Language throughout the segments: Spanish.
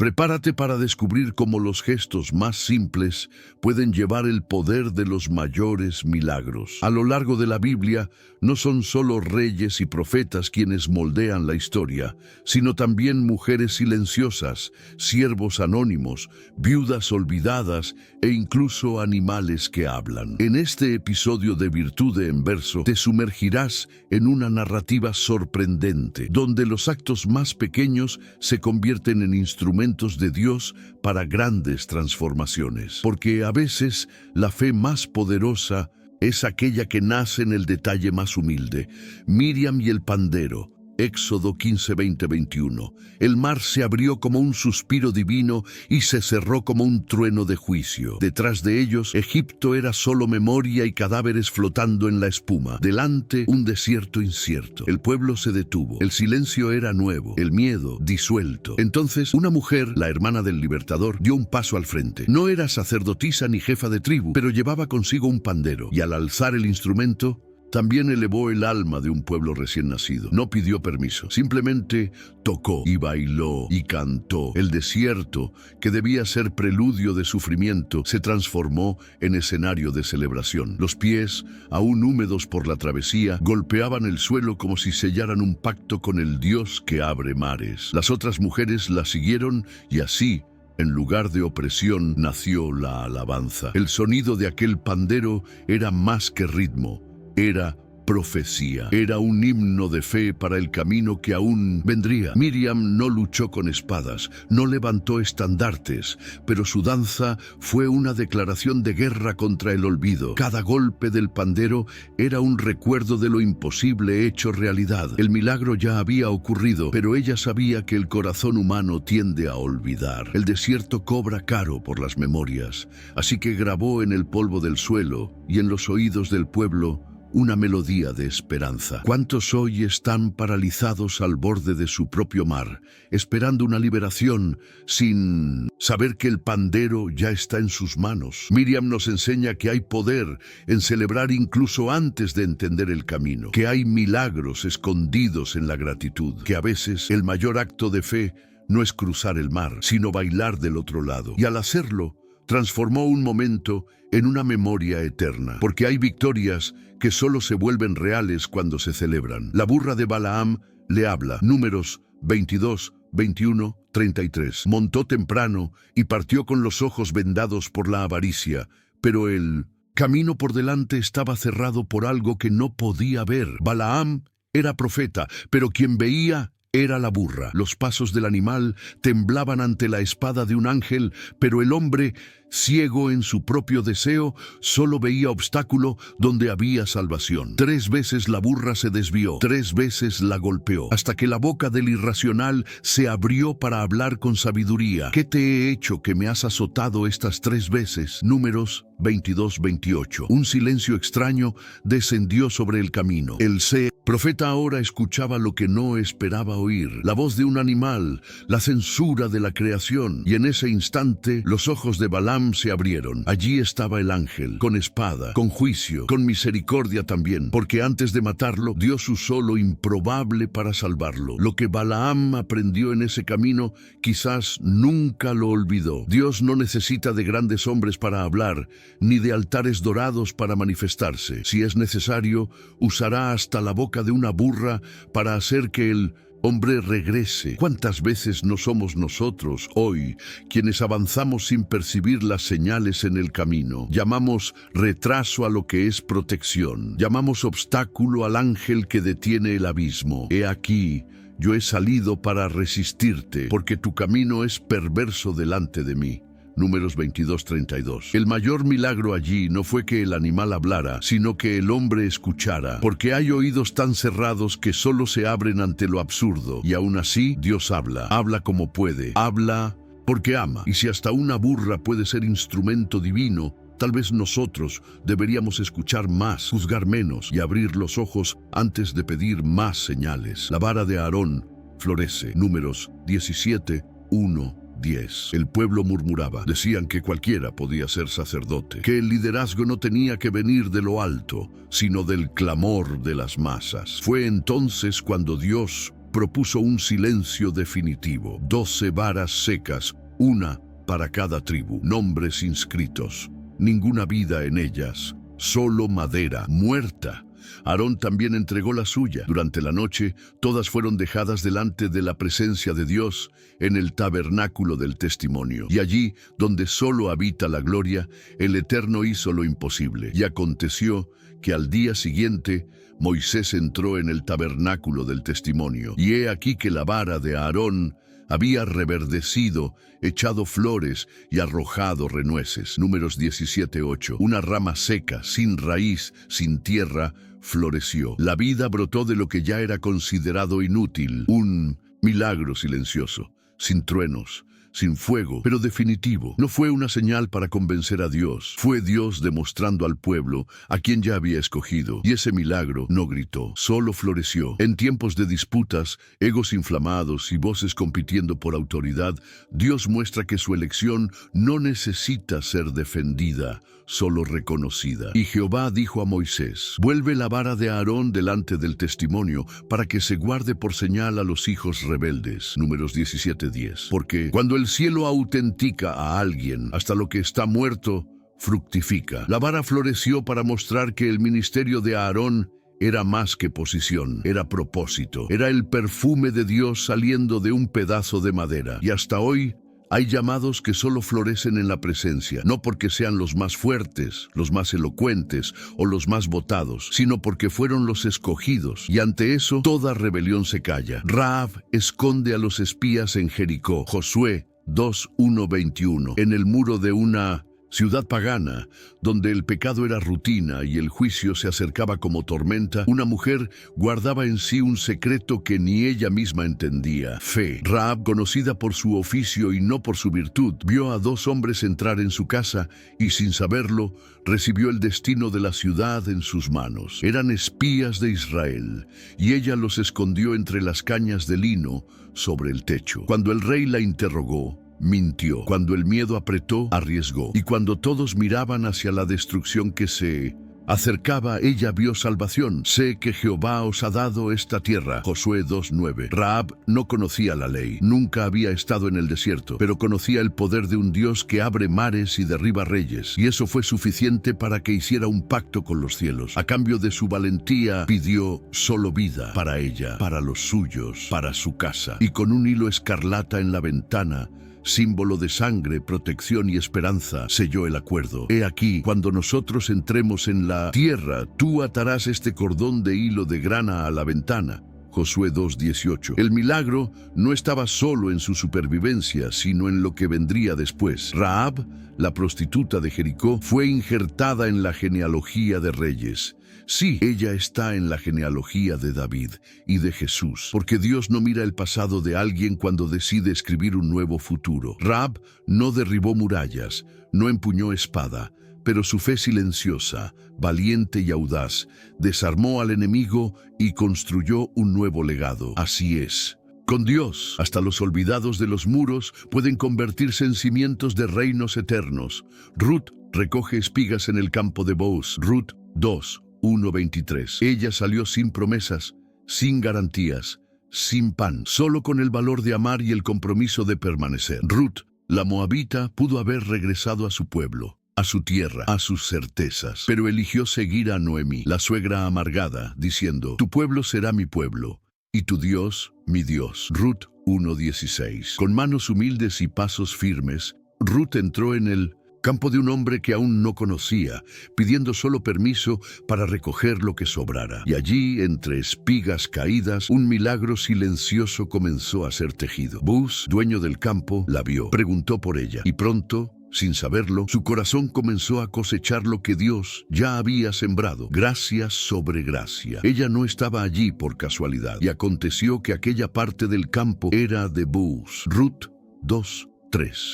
Prepárate para descubrir cómo los gestos más simples pueden llevar el poder de los mayores milagros. A lo largo de la Biblia, no son solo reyes y profetas quienes moldean la historia, sino también mujeres silenciosas, siervos anónimos, viudas olvidadas e incluso animales que hablan. En este episodio de Virtude en Verso, te sumergirás en una narrativa sorprendente, donde los actos más pequeños se convierten en instrumentos de Dios para grandes transformaciones. Porque a veces la fe más poderosa es aquella que nace en el detalle más humilde. Miriam y el pandero. Éxodo 15, 20, 21. El mar se abrió como un suspiro divino y se cerró como un trueno de juicio. Detrás de ellos, Egipto era solo memoria y cadáveres flotando en la espuma. Delante, un desierto incierto. El pueblo se detuvo. El silencio era nuevo. El miedo disuelto. Entonces, una mujer, la hermana del libertador, dio un paso al frente. No era sacerdotisa ni jefa de tribu, pero llevaba consigo un pandero. Y al alzar el instrumento, también elevó el alma de un pueblo recién nacido. No pidió permiso, simplemente tocó y bailó y cantó. El desierto, que debía ser preludio de sufrimiento, se transformó en escenario de celebración. Los pies, aún húmedos por la travesía, golpeaban el suelo como si sellaran un pacto con el Dios que abre mares. Las otras mujeres la siguieron y así, en lugar de opresión, nació la alabanza. El sonido de aquel pandero era más que ritmo. Era profecía. Era un himno de fe para el camino que aún vendría. Miriam no luchó con espadas, no levantó estandartes, pero su danza fue una declaración de guerra contra el olvido. Cada golpe del pandero era un recuerdo de lo imposible hecho realidad. El milagro ya había ocurrido, pero ella sabía que el corazón humano tiende a olvidar. El desierto cobra caro por las memorias, así que grabó en el polvo del suelo y en los oídos del pueblo una melodía de esperanza. ¿Cuántos hoy están paralizados al borde de su propio mar, esperando una liberación sin saber que el pandero ya está en sus manos? Miriam nos enseña que hay poder en celebrar incluso antes de entender el camino, que hay milagros escondidos en la gratitud, que a veces el mayor acto de fe no es cruzar el mar, sino bailar del otro lado. Y al hacerlo, transformó un momento en una memoria eterna, porque hay victorias que solo se vuelven reales cuando se celebran. La burra de Balaam le habla. Números 22, 21, 33. Montó temprano y partió con los ojos vendados por la avaricia, pero el camino por delante estaba cerrado por algo que no podía ver. Balaam era profeta, pero quien veía era la burra. Los pasos del animal temblaban ante la espada de un ángel, pero el hombre, ciego en su propio deseo, solo veía obstáculo donde había salvación. 3 veces la burra se desvió, 3 veces la golpeó, hasta que la boca del irracional se abrió para hablar con sabiduría. ¿Qué te he hecho que me has azotado estas 3 veces? Números 22, 28. Un silencio extraño descendió sobre el camino. El profeta ahora escuchaba lo que no esperaba oír, la voz de un animal, la censura de la creación, y en ese instante los ojos de Balaam se abrieron. Allí estaba el ángel, con espada, con juicio, con misericordia también, porque antes de matarlo, Dios usó lo improbable para salvarlo. Lo que Balaam aprendió en ese camino, quizás nunca lo olvidó. Dios no necesita de grandes hombres para hablar, ni de altares dorados para manifestarse. Si es necesario, usará hasta la boca de una burra para hacer que el hombre regrese. ¿Cuántas veces no somos nosotros hoy quienes avanzamos sin percibir las señales en el camino? Llamamos retraso a lo que es protección. Llamamos obstáculo al ángel que detiene el abismo. He aquí, yo he salido para resistirte, porque tu camino es perverso delante de mí. Números 22, 32. El mayor milagro allí no fue que el animal hablara, sino que el hombre escuchara, porque hay oídos tan cerrados que solo se abren ante lo absurdo, y aún así Dios habla como puede, habla porque ama. Y si hasta una burra puede ser instrumento divino, tal vez nosotros deberíamos escuchar más, juzgar menos y abrir los ojos antes de pedir más señales. La vara de Aarón florece. Números 17, 1. 10. El pueblo murmuraba. Decían que cualquiera podía ser sacerdote, que el liderazgo no tenía que venir de lo alto, sino del clamor de las masas. Fue entonces cuando Dios propuso un silencio definitivo. 12 varas secas, una para cada tribu, nombres inscritos, ninguna vida en ellas, solo madera muerta. Aarón también entregó la suya. Durante la noche, todas fueron dejadas delante de la presencia de Dios en el tabernáculo del testimonio. Y allí, donde solo habita la gloria, el Eterno hizo lo imposible. Y aconteció que al día siguiente, Moisés entró en el tabernáculo del testimonio. Y he aquí que la vara de Aarón había reverdecido, echado flores y arrojado renueces. Números 17:8. Una rama seca, sin raíz, sin tierra, floreció. La vida brotó de lo que ya era considerado inútil. Un milagro silencioso, sin truenos, sin fuego, pero definitivo. No fue una señal para convencer a Dios. Fue Dios demostrando al pueblo a quien ya había escogido. Y ese milagro no gritó, solo floreció. En tiempos de disputas, egos inflamados y voces compitiendo por autoridad, Dios muestra que su elección no necesita ser defendida, solo reconocida. Y Jehová dijo a Moisés: vuelve la vara de Aarón delante del testimonio, para que se guarde por señal a los hijos rebeldes. Números 17:10. Porque cuando el cielo autentica a alguien, hasta lo que está muerto fructifica. La vara floreció para mostrar que el ministerio de Aarón era más que posición, era propósito. Era el perfume de Dios saliendo de un pedazo de madera. Y hasta hoy hay llamados que solo florecen en la presencia, no porque sean los más fuertes, los más elocuentes o los más votados, sino porque fueron los escogidos. Y ante eso, toda rebelión se calla. Rahab esconde a los espías en Jericó. Josué 2:1-21. En el muro de una ciudad pagana, donde el pecado era rutina y el juicio se acercaba como tormenta, una mujer guardaba en sí un secreto que ni ella misma entendía: fe. Rahab, conocida por su oficio y no por su virtud, vio a 2 hombres entrar en su casa y, sin saberlo, recibió el destino de la ciudad en sus manos. Eran espías de Israel, y ella los escondió entre las cañas de lino sobre el techo. Cuando el rey la interrogó, mintió. Cuando el miedo apretó, arriesgó. Y cuando todos miraban hacia la destrucción que se acercaba, ella vio salvación. Sé que Jehová os ha dado esta tierra. Josué 2:9. Rahab no conocía la ley, nunca había estado en el desierto, pero conocía el poder de un Dios que abre mares y derriba reyes, y eso fue suficiente para que hiciera un pacto con los cielos. A cambio de su valentía, pidió solo vida para ella, para los suyos, para su casa. Y con un hilo escarlata en la ventana, símbolo de sangre, protección y esperanza, selló el acuerdo. He aquí, cuando nosotros entremos en la tierra, tú atarás este cordón de hilo de grana a la ventana. Josué 2:18. El milagro no estaba solo en su supervivencia, sino en lo que vendría después. Rahab, la prostituta de Jericó, fue injertada en la genealogía de reyes. Sí, ella está en la genealogía de David y de Jesús, porque Dios no mira el pasado de alguien cuando decide escribir un nuevo futuro. Rahab no derribó murallas, no empuñó espada, pero su fe silenciosa, valiente y audaz, desarmó al enemigo y construyó un nuevo legado. Así es. Con Dios, hasta los olvidados de los muros pueden convertirse en cimientos de reinos eternos. Ruth recoge espigas en el campo de Booz. Ruth 2:1-23. Ella salió sin promesas, sin garantías, sin pan, solo con el valor de amar y el compromiso de permanecer. Ruth, la moabita, pudo haber regresado a su pueblo, a su tierra, a sus certezas, pero eligió seguir a Noemí, la suegra amargada, diciendo: tu pueblo será mi pueblo, y tu Dios, mi Dios. Ruth 1:16. Con manos humildes y pasos firmes, Ruth entró en el campo de un hombre que aún no conocía, pidiendo solo permiso para recoger lo que sobrara. Y allí, entre espigas caídas, un milagro silencioso comenzó a ser tejido. Booz, dueño del campo, la vio, preguntó por ella, y pronto, sin saberlo, su corazón comenzó a cosechar lo que Dios ya había sembrado. Gracia sobre gracia. Ella no estaba allí por casualidad, y aconteció que aquella parte del campo era de Booz. Ruth 2:3.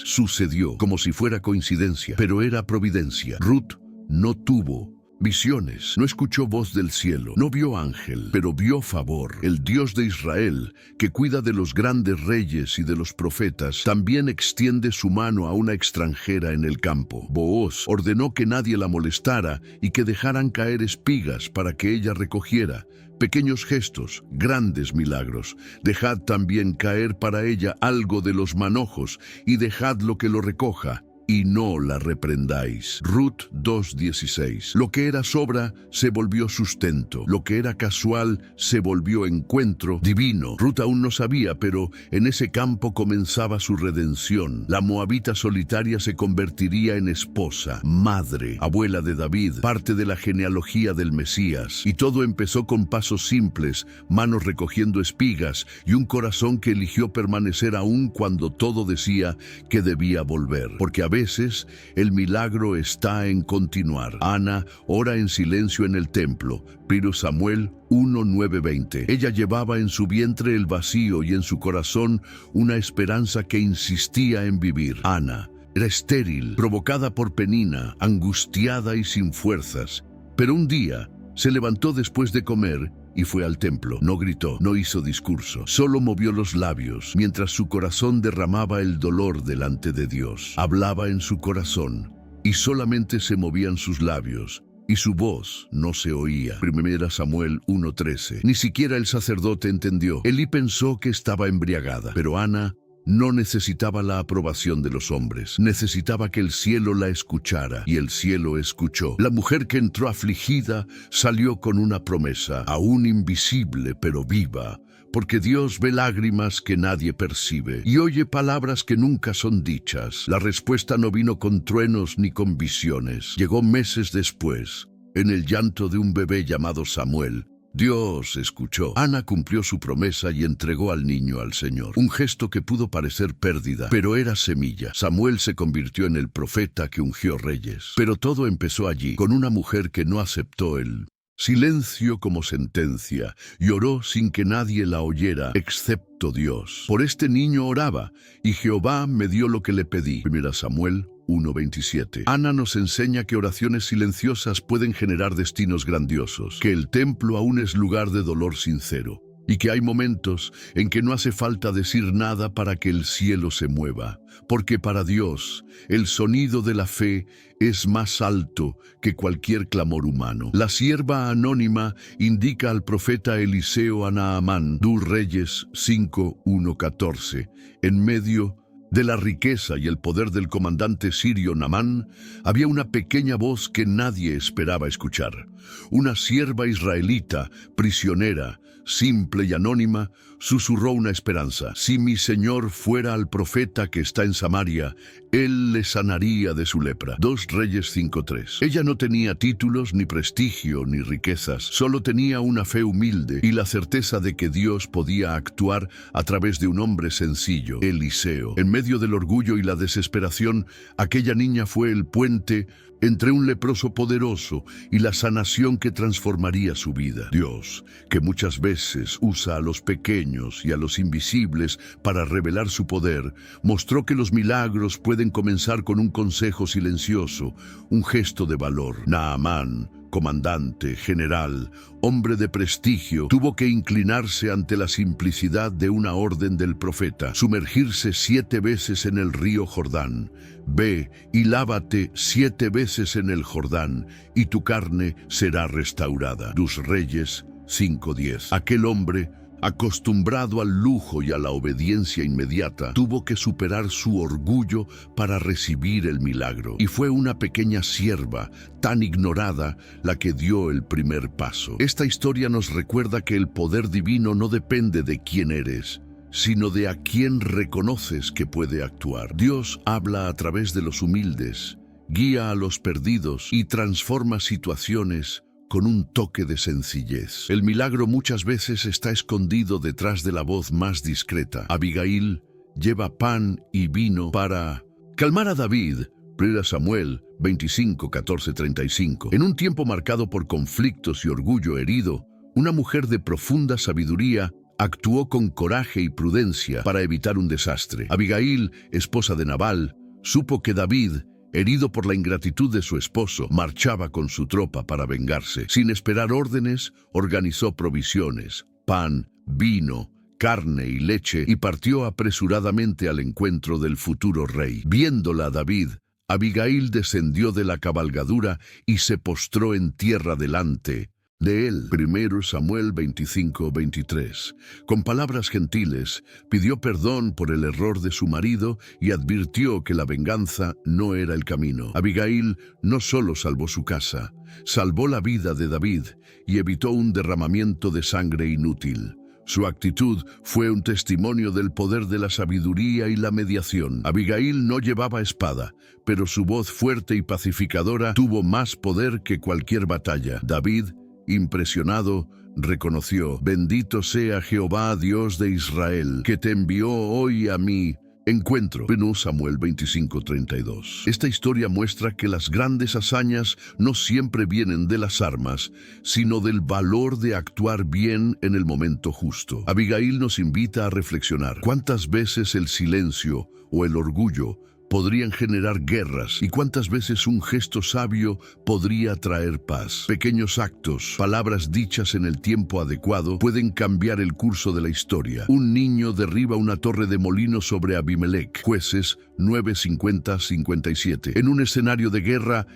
Sucedió como si fuera coincidencia, pero era providencia. Ruth no tuvo visiones, no escuchó voz del cielo, no vio ángel, pero vio favor. El Dios de Israel, que cuida de los grandes reyes y de los profetas, también extiende su mano a una extranjera en el campo. Booz ordenó que nadie la molestara y que dejaran caer espigas para que ella recogiera. Pequeños gestos, grandes milagros. Dejad también caer para ella algo de los manojos y dejadlo que lo recoja. Y no la reprendáis. Ruth 2:16. Lo que era sobra se volvió sustento. Lo que era casual se volvió encuentro divino. Ruth aún no sabía, pero en ese campo comenzaba su redención. La moabita solitaria se convertiría en esposa, madre, abuela de David, parte de la genealogía del Mesías. Y todo empezó con pasos simples, manos recogiendo espigas y un corazón que eligió permanecer aún cuando todo decía que debía volver. Porque a veces el milagro está en continuar. Ana ora en silencio en el templo. 1 Samuel 1:9-20. Ella llevaba en su vientre el vacío y en su corazón una esperanza que insistía en vivir. Ana era estéril, provocada por Penina, angustiada y sin fuerzas. Pero un día se levantó después de comer y fue al templo. No gritó, no hizo discurso, solo movió los labios, mientras su corazón derramaba el dolor delante de Dios. Hablaba en su corazón, y solamente se movían sus labios, y su voz no se oía. 1 Samuel 1:13. Ni siquiera el sacerdote entendió. Elí pensó que estaba embriagada, pero Ana no necesitaba la aprobación de los hombres. Necesitaba que el cielo la escuchara, y el cielo escuchó. La mujer que entró afligida salió con una promesa, aún invisible pero viva, porque Dios ve lágrimas que nadie percibe y oye palabras que nunca son dichas. La respuesta no vino con truenos ni con visiones. Llegó meses después, en el llanto de un bebé llamado Samuel. Dios escuchó. Ana cumplió su promesa y entregó al niño al Señor. Un gesto que pudo parecer pérdida, pero era semilla. Samuel se convirtió en el profeta que ungió reyes. Pero todo empezó allí, con una mujer que no aceptó el silencio como sentencia, y oró sin que nadie la oyera, excepto Dios. Por este niño oraba, y Jehová me dio lo que le pedí. 1 Samuel 1:27. Ana nos enseña que oraciones silenciosas pueden generar destinos grandiosos, que el templo aún es lugar de dolor sincero, y que hay momentos en que no hace falta decir nada para que el cielo se mueva, porque para Dios el sonido de la fe es más alto que cualquier clamor humano. La sierva anónima indica al profeta Eliseo a Naamán, 2 Reyes 5:1-14, en medio de la riqueza y el poder del comandante sirio Naamán, había una pequeña voz que nadie esperaba escuchar. Una sierva israelita, prisionera, simple y anónima, susurró una esperanza. Si mi señor fuera al profeta que está en Samaria, él le sanaría de su lepra. 2 Reyes 5:3. Ella no tenía títulos, ni prestigio, ni riquezas. Solo tenía una fe humilde y la certeza de que Dios podía actuar a través de un hombre sencillo, Eliseo. En medio del orgullo y la desesperación, aquella niña fue el puente entre un leproso poderoso y la sanación que transformaría su vida. Dios, que muchas veces usa a los pequeños y a los invisibles para revelar su poder, mostró que los milagros pueden comenzar con un consejo silencioso, un gesto de valor. Naamán, comandante, general, hombre de prestigio, tuvo que inclinarse ante la simplicidad de una orden del profeta, sumergirse 7 veces en el río Jordán. Ve y lávate 7 veces en el Jordán, y tu carne será restaurada. 2 Reyes 5:10. Aquel hombre, acostumbrado al lujo y a la obediencia inmediata, tuvo que superar su orgullo para recibir el milagro. Y fue una pequeña sierva, tan ignorada, la que dio el primer paso. Esta historia nos recuerda que el poder divino no depende de quién eres, sino de a quién reconoces que puede actuar. Dios habla a través de los humildes, guía a los perdidos y transforma situaciones con un toque de sencillez. El milagro muchas veces está escondido detrás de la voz más discreta. Abigail lleva pan y vino para calmar a David. 1 Samuel 25, 14, 35. En un tiempo marcado por conflictos y orgullo herido, una mujer de profunda sabiduría actuó con coraje y prudencia para evitar un desastre. Abigail, esposa de Nabal, supo que David herido por la ingratitud de su esposo, marchaba con su tropa para vengarse. Sin esperar órdenes, organizó provisiones, pan, vino, carne y leche, y partió apresuradamente al encuentro del futuro rey. Viéndola David, Abigail descendió de la cabalgadura y se postró en tierra delante de él. 1 Samuel 25:23. Con palabras gentiles, pidió perdón por el error de su marido y advirtió que la venganza no era el camino. Abigail no solo salvó su casa, salvó la vida de David y evitó un derramamiento de sangre inútil. Su actitud fue un testimonio del poder de la sabiduría y la mediación. Abigail no llevaba espada, pero su voz fuerte y pacificadora tuvo más poder que cualquier batalla. David, impresionado, reconoció: «Bendito sea Jehová, Dios de Israel, que te envió hoy a mí encuentro». 1 Samuel 25:32. Esta historia muestra que las grandes hazañas no siempre vienen de las armas, sino del valor de actuar bien en el momento justo. Abigail nos invita a reflexionar: ¿cuántas veces el silencio o el orgullo podrían generar guerras, y cuántas veces un gesto sabio podría traer paz? Pequeños actos, palabras dichas en el tiempo adecuado, pueden cambiar el curso de la historia. Un niño derriba una torre de molino sobre Abimelech. Jueces 9:50-57. En un escenario de guerra,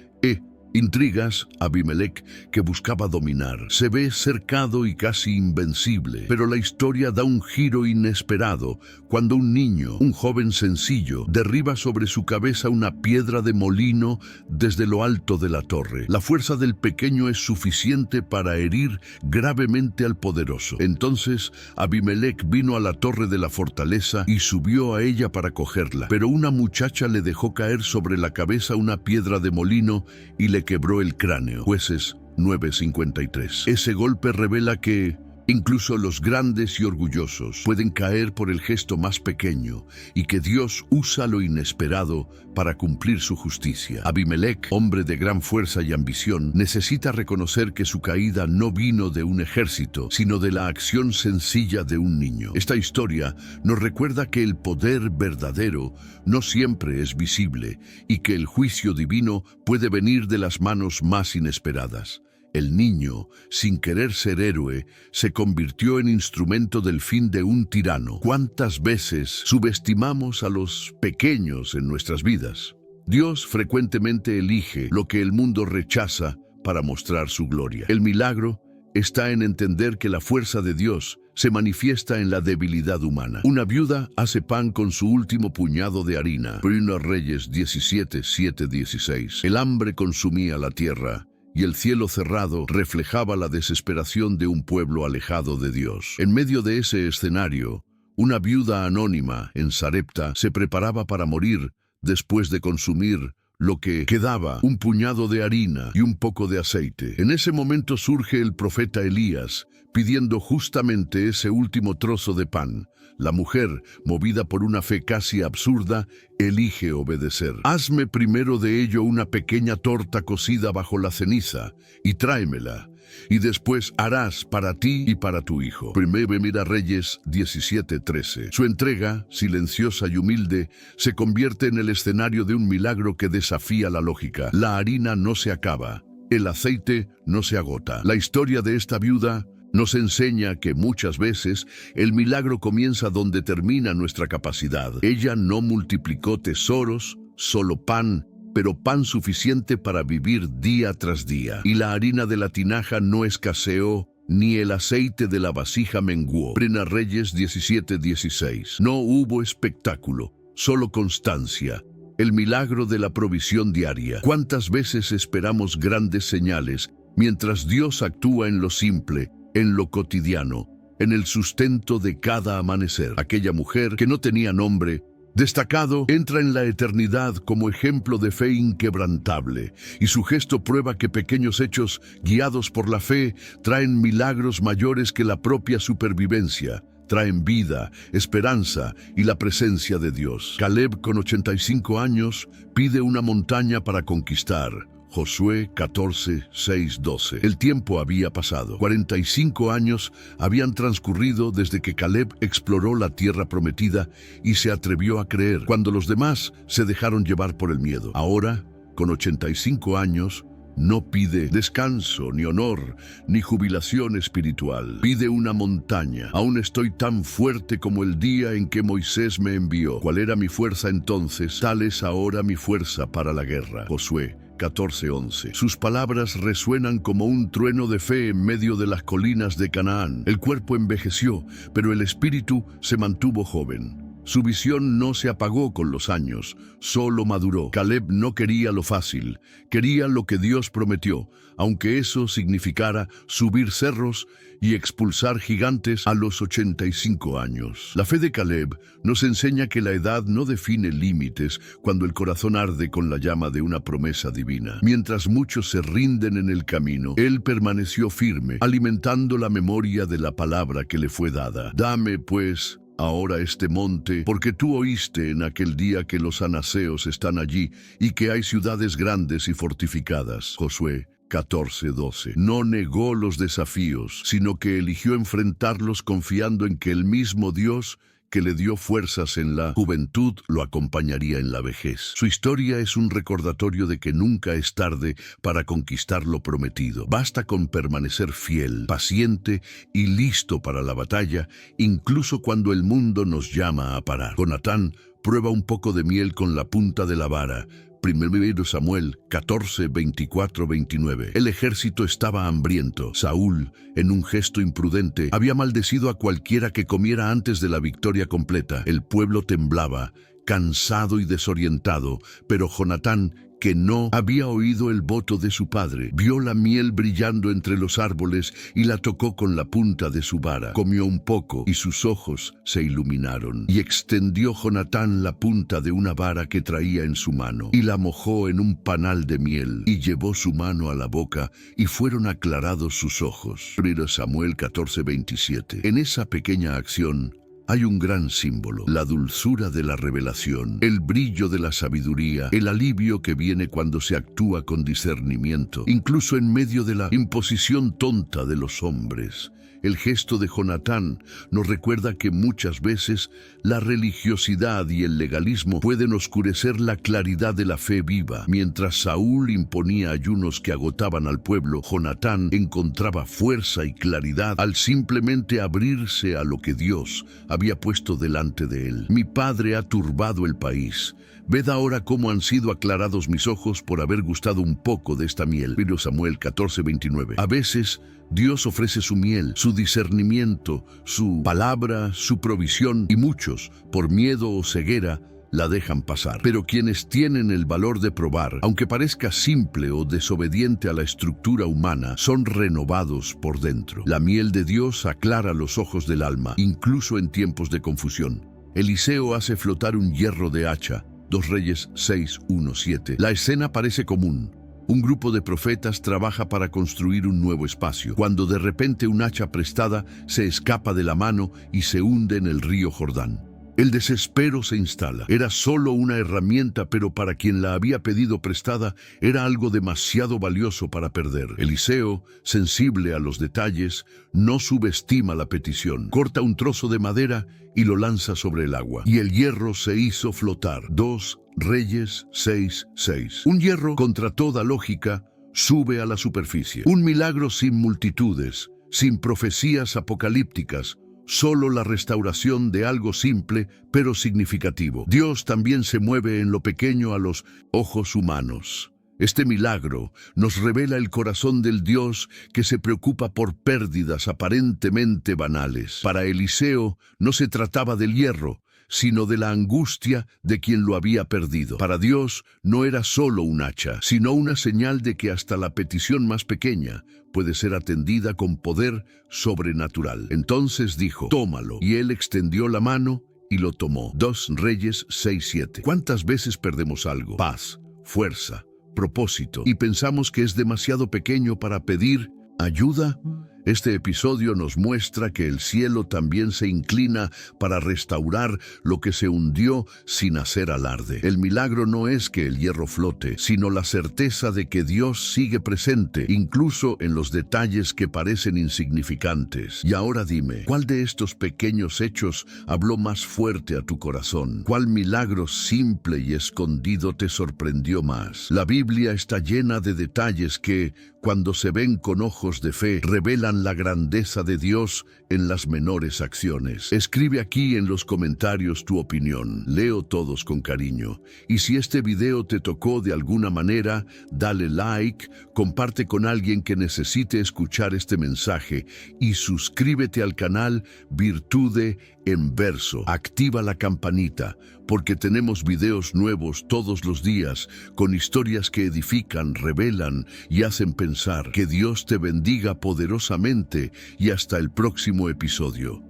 intrigas, Abimelech, que buscaba dominar, se ve cercado y casi invencible. Pero la historia da un giro inesperado cuando un niño, un joven sencillo, derriba sobre su cabeza una piedra de molino desde lo alto de la torre. La fuerza del pequeño es suficiente para herir gravemente al poderoso. Entonces Abimelech vino a la torre de la fortaleza y subió a ella para cogerla. Pero una muchacha le dejó caer sobre la cabeza una piedra de molino y le quebró el cráneo. Jueces 9:53. Ese golpe revela que incluso los grandes y orgullosos pueden caer por el gesto más pequeño, y que Dios usa lo inesperado para cumplir su justicia. Abimelech, hombre de gran fuerza y ambición, necesita reconocer que su caída no vino de un ejército, sino de la acción sencilla de un niño. Esta historia nos recuerda que el poder verdadero no siempre es visible, y que el juicio divino puede venir de las manos más inesperadas. El niño, sin querer ser héroe, se convirtió en instrumento del fin de un tirano. ¿Cuántas veces subestimamos a los pequeños en nuestras vidas? Dios frecuentemente elige lo que el mundo rechaza para mostrar su gloria. El milagro está en entender que la fuerza de Dios se manifiesta en la debilidad humana. Una viuda hace pan con su último puñado de harina. 1 Reyes 17:7-16. El hambre consumía la tierra, y el cielo cerrado reflejaba la desesperación de un pueblo alejado de Dios. En medio de ese escenario, una viuda anónima en Sarepta se preparaba para morir después de consumir lo que quedaba, un puñado de harina y un poco de aceite. En ese momento surge el profeta Elías, pidiendo justamente ese último trozo de pan. La mujer, movida por una fe casi absurda, elige obedecer. «Hazme primero de ello una pequeña torta cocida bajo la ceniza y tráemela, y después harás para ti y para tu hijo». 1 Reyes 17:13. Su entrega, silenciosa y humilde, se convierte en el escenario de un milagro que desafía la lógica. La harina no se acaba, el aceite no se agota. La historia de esta viuda nos enseña que muchas veces el milagro comienza donde termina nuestra capacidad. Ella no multiplicó tesoros, solo pan, pero pan suficiente para vivir día tras día. Y la harina de la tinaja no escaseó, ni el aceite de la vasija menguó. 1 Reyes 17:16. No hubo espectáculo, solo constancia. El milagro de la provisión diaria. ¿Cuántas veces esperamos grandes señales mientras Dios actúa en lo simple, en lo cotidiano, en el sustento de cada amanecer? Aquella mujer que no tenía nombre, destacado, entra en la eternidad como ejemplo de fe inquebrantable, y su gesto prueba que pequeños hechos, guiados por la fe, traen milagros mayores que la propia supervivencia. Traen vida, esperanza y la presencia de Dios. Caleb, con 85 años, pide una montaña para conquistar. Josué 14:6-12. El tiempo había pasado. 45 años habían transcurrido desde que Caleb exploró la tierra prometida y se atrevió a creer, cuando los demás se dejaron llevar por el miedo. Ahora, con 85 años, no pide descanso, ni honor, ni jubilación espiritual. Pide una montaña. Aún estoy tan fuerte como el día en que Moisés me envió. ¿Cuál era mi fuerza entonces? Tal es ahora mi fuerza para la guerra. Josué 14:11. Sus palabras resuenan como un trueno de fe en medio de las colinas de Canaán. El cuerpo envejeció, pero el espíritu se mantuvo joven. Su visión no se apagó con los años, solo maduró. Caleb no quería lo fácil, quería lo que Dios prometió, aunque eso significara subir cerros y expulsar gigantes a los 85 años. La fe de Caleb nos enseña que la edad no define límites cuando el corazón arde con la llama de una promesa divina. Mientras muchos se rinden en el camino, él permaneció firme, alimentando la memoria de la palabra que le fue dada. Dame, pues, ahora este monte, porque tú oíste en aquel día que los anaseos están allí y que hay ciudades grandes y fortificadas. Josué 14:12. No negó los desafíos, sino que eligió enfrentarlos confiando en que el mismo Dios que le dio fuerzas en la juventud lo acompañaría en la vejez. Su historia es un recordatorio de que nunca es tarde para conquistar lo prometido. Basta con permanecer fiel, paciente y listo para la batalla, incluso cuando el mundo nos llama a parar. Jonatán prueba un poco de miel con la punta de la vara. 1 Samuel 14, 24, 29. El ejército estaba hambriento. Saúl, en un gesto imprudente, había maldecido a cualquiera que comiera antes de la victoria completa. El pueblo temblaba, cansado y desorientado, pero Jonatán, que no había oído el voto de su padre, vio la miel brillando entre los árboles y la tocó con la punta de su vara. Comió un poco y sus ojos se iluminaron. Y extendió Jonatán la punta de una vara que traía en su mano y la mojó en un panal de miel y llevó su mano a la boca y fueron aclarados sus ojos. 1 Samuel 14, 27. En esa pequeña acción hay un gran símbolo: la dulzura de la revelación, el brillo de la sabiduría, el alivio que viene cuando se actúa con discernimiento, incluso en medio de la imposición tonta de los hombres. El gesto de Jonatán nos recuerda que muchas veces la religiosidad y el legalismo pueden oscurecer la claridad de la fe viva. Mientras Saúl imponía ayunos que agotaban al pueblo, Jonatán encontraba fuerza y claridad al simplemente abrirse a lo que Dios había puesto delante de él. Mi padre ha turbado el país. Ved ahora cómo han sido aclarados mis ojos por haber gustado un poco de esta miel. 1 Samuel 14, 29. A veces Dios ofrece su miel, su discernimiento, su palabra, su provisión, y muchos, por miedo o ceguera, la dejan pasar. Pero quienes tienen el valor de probar, aunque parezca simple o desobediente a la estructura humana, son renovados por dentro. La miel de Dios aclara los ojos del alma, incluso en tiempos de confusión. Eliseo hace flotar un hierro de hacha. 2 Reyes 6, 1, 7. La escena parece común. Un grupo de profetas trabaja para construir un nuevo espacio, cuando de repente un hacha prestada se escapa de la mano y se hunde en el río Jordán. El desespero se instala. Era solo una herramienta, pero para quien la había pedido prestada era algo demasiado valioso para perder. Eliseo, sensible a los detalles, no subestima la petición. Corta un trozo de madera y lo lanza sobre el agua, y el hierro se hizo flotar. 2 Reyes 6, 6. Un hierro, contra toda lógica, sube a la superficie. Un milagro sin multitudes, sin profecías apocalípticas, solo la restauración de algo simple pero significativo. Dios también se mueve en lo pequeño a los ojos humanos. Este milagro nos revela el corazón del Dios que se preocupa por pérdidas aparentemente banales. Para Eliseo no se trataba del hierro, sino de la angustia de quien lo había perdido. Para Dios no era solo un hacha, sino una señal de que hasta la petición más pequeña puede ser atendida con poder sobrenatural. Entonces dijo: tómalo. Y él extendió la mano y lo tomó. 2 Reyes 6, 7. ¿Cuántas veces perdemos algo? Paz, fuerza, propósito, y pensamos que es demasiado pequeño para pedir ayuda? Este episodio nos muestra que el cielo también se inclina para restaurar lo que se hundió sin hacer alarde. El milagro no es que el hierro flote, sino la certeza de que Dios sigue presente, incluso en los detalles que parecen insignificantes. Y ahora dime, ¿cuál de estos pequeños hechos habló más fuerte a tu corazón? ¿Cuál milagro simple y escondido te sorprendió más? La Biblia está llena de detalles que, cuando se ven con ojos de fe, revelan la grandeza de Dios en las menores acciones. Escribe aquí en los comentarios tu opinión. Leo todos con cariño. Y si este video te tocó de alguna manera, dale like, comparte con alguien que necesite escuchar este mensaje y suscríbete al canal Virtude en Verso. Activa la campanita, porque tenemos videos nuevos todos los días con historias que edifican, revelan y hacen pensar. Que Dios te bendiga poderosamente y hasta el próximo episodio.